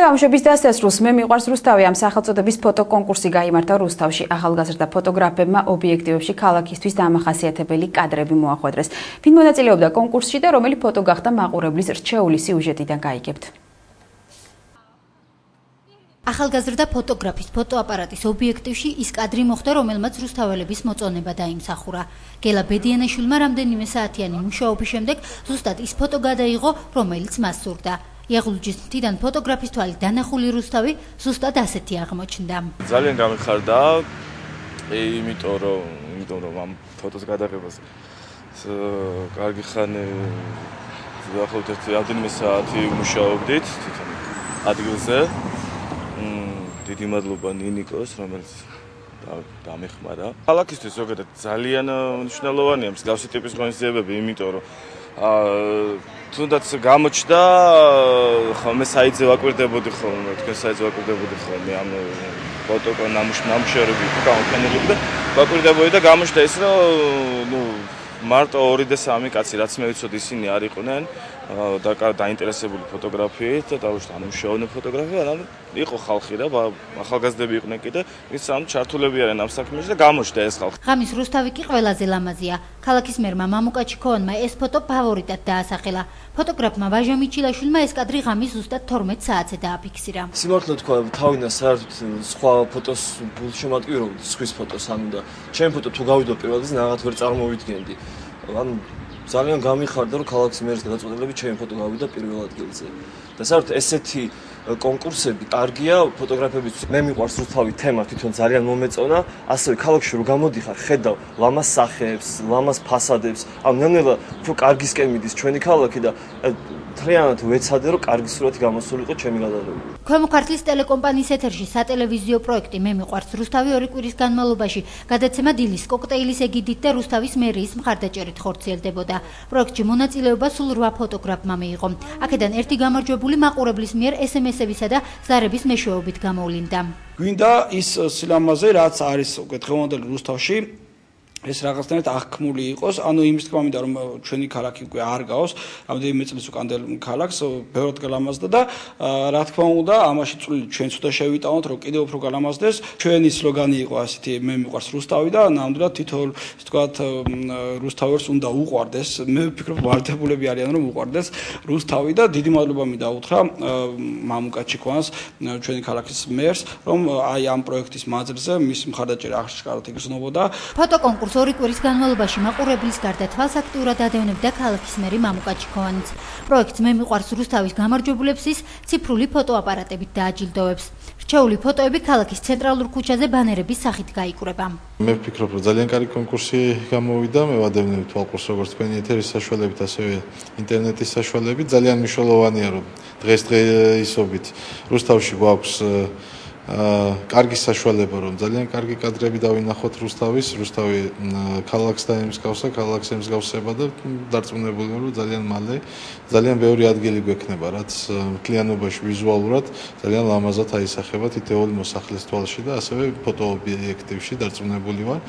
თამაშების დასასრულს მე მიყვარს რუსთავი ამ სახელწოდების ფოტოკონკურსი გაიმართა რუსთავში. ახალგაზრდა ფოტოგრაფებმა ობიექტივებში ქალაქისთვის დამახასიათებელი კადრები მოახვედრეს. ვინ მონაწილეობდა კონკურსში და რომელი ფოტო გახდა მაყურებლის რჩეული სიუჟეტიდან გაიგებთ. ახალგაზრდა ფოტოგრაფის ფოტოაპარატის ობიექტივში ის კადრი მოხდა, რომელმაც რუსთაველების მოწონება დაიმსახურა. გელა ბედიანაშვილმა რამდენიმე საათიანი მუშაობის შემდეგ ზუსტად ის ფოტო გადაიღო, რომელიც მას სურდა. იაღლუჯის მთიდან ფოტოგრაფის თვალით დანახული რუსთავი ზუსტად ასეთი აღმოჩნდა. ძალიან გამიხარდა, იმიტომ რომ ამ ფოტოს გადაღებას კარგი ხანი დაახლოებით რამდენიმე საათი მუშაობდით თვითონ ადგილზე. დიდი მადლობა ნინიკოს, რომელიც დამეხმარა. ქალაქისთვის ზოგადად ძალიან მნიშვნელოვანია მსგავსი ტიპის ღონისძიებები, იმიტომ რომ თუნდაც გამოჩნდა, ხოლმე საიტზე ვაკვირდებოდი ხოლმე, თქვენ საიტზე ვაკვირდებოდი ხოლმე ამ ფოტო ნამუშევრები გამოფენილები და ვაკვირდებოდი და გამოჩნდა ის, რომ მარტო 2 და 3 კაცი, რაც მე ვიცოდი, ისინი არ იყვნენ დაინტერესებული ფოტოგრაფიით და დაუშვათ მუშაობდნენ ფოტოგრაფია, ანუ იყო ხალხი და ახალგაზრდები იყვნენ კიდე, ის სამ ჩართულები არიან ამ საქმეში და გამოჩნდა ეს ხალხი. ღამის რუსთავი კი ყველაზე ლამაზია. ქალაქის მერმა მამუკაჩიკოვანმა ეს ფოტო ფავორიტად დაასახელა. ფოტოგრაფმა ვაჟა მიჩილაშვილმა ეს კადრი ღამის ზუსტად 12 საათზე დააფიქსირა. სიმართლე თქვა, თავინა საერთოდ სხვა ფოტოს შემატკივრობდი, სხვის ფოტოს, ანუ და ჩემი ფოტო თუ გავიდო პირველად ის ნაღად ვერ წარმოვიდგენდი. ანუ ძალიან გამიხარდა, რომ ქალაქის მერის გადაწყვეტილებით ჩემი ფოტო გავიდა პირველ ადგილზე. და საერთოდ ესეთი კონკურსები კარგია ფოტოგრაფებისთვის. მე მიყვარს რუსთავი თემა, თვითონ ძალიან მომეწონა, ასევე ქალაქში რომ გამოდიხარ, ხედავ ლამაზ სახეებს, ლამაზ ფასადებს, ანუ ნელ-ნელა უფრო კარგისკენ მიდის ჩვენი ქალაქი და მთლიანად ვეცადე, რომ კარგი სურათი გამოსულიყო ჩემი გადაღებებით. ქვემო ქართლის ტელეკომპანიის ეთერში სატელევიზიო პროექტი მე მიყვარს რუსთავი 2 კვირის განმავლობაში გადაცემა დილის კოქტეილის ეგიდით და რუსთავის მერიის მხარდაჭერით ხორციელდებოდა. პროექტში მონაწილეობა სულ 8 ფოტოგრაფმა მიიღო. აქედან ერთი გამარჯვებული მაყურებლის მიერ SMS-ებისა და ზარების მეშვეობით გამოვლინდა. გვინდა ის სილამაზე, რაც არის უკვე დღევანდელ რუსთავში, ეს რაღაცნაირად აღქმული იყოს, ანუ იმის თქმა მინდა რომ ჩვენი ქალაქი უკვე არ გავს, რამდენიმე წლის უკანდელ ქალაქს, ბევრად გალამაზდა და რა თქმა უნდა, ამაში წვლილი ჩვენ ცოტა შევიტანოთ, რომ კიდევ უფრო გალამაზდეს. ჩვენი სლოგანი იყო ასეთი, მე მიყვარს რუსთავი და ნამდვილად თითოეულ, ისე ვთქვათ, რუსთავერს უნდა უყვარდეს. მე ვფიქრობ, ვალდებულები არიან რომ უყვარდეს რუსთავი და დიდი მადლობა მინდა უთხრა მამუკაჩიკოვანს, ჩვენი ქალაქის მერს, რომ აი ამ პროექტის მაზრზე მის მხარდაჭერა აღშკარად იგრძნობოდა. ფოტოკონკურსი 2 კვირის განმავლობაში მაყურებლის გარდა თვალს აქტიურად ადევნებდა ქალაქის მერი მამუკაჩიკოვანიც. პროექტს მე მიყვარს რუსთავის გამარჯვებულებს ის ციფრული ფოტოაპარატებით დააჯილდოვებს. რჩეული ფოტოები ქალაქის ცენტრალურ ქუჩაზე ბანერების სახით გაიკვრება. მე ვფიქრობ, რომ ძალიან კარგი კონკურსი გამოვიდა. მე ვადევნებ თვალყურს როგორც თქვენი ეთერის საშუალებით, ასევე ინტერნეტის საშუალებით. ძალიან მნიშვნელოვანია, რომ დღესდღეობით რუსთავში გვაქვს კარგი საშუალება, რომ ძალიან კარგი კადრები დავინახოთ რუსთავის, რუსთავი ქალაქს დაემსგავსა, ქალაქს ემსგავსება და დარწმუნებული ვარ, რომ ძალიან მალე ძალიან ბევრი ადგილი გვექნება, რაც მთლიანობაში ვიზუალურად ძალიან ლამაზად აისახება თითოეული მოსახლის თვალში და ასევე ფოტოობიექტივში დარწმუნებული ვარ.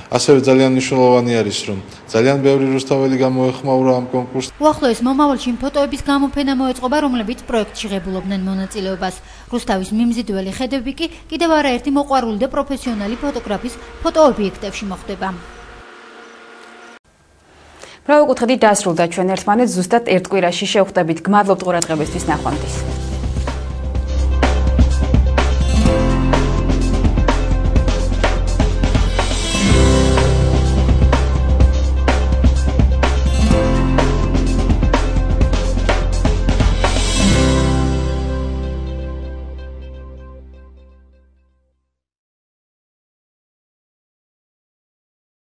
ასევე ძალიან მნიშვნელოვანი არის, რომ ძალიან ბევრი რუსთაველი გამოეხმაურა ამ კონკურსს. უახლოეს მომავალში ფოტოების გამოფენა მოეწყობა, რომლებიც პროექტში ღებულობდნენ მონაწილეობას. რუსთავის მიმზიდველი ხედები კი კიდევ არაერთი მოყვარული და პროფესიონალი ფოტოგრაფის ფოტოობიექტივში მოხდება. მრავალკუთხედი დასრულდა ჩვენ ერთმანეთს ზუსტად 1 კვირაში შევხვდებით. გმადლობთ ყურადღებისთვის, ნახვამდის.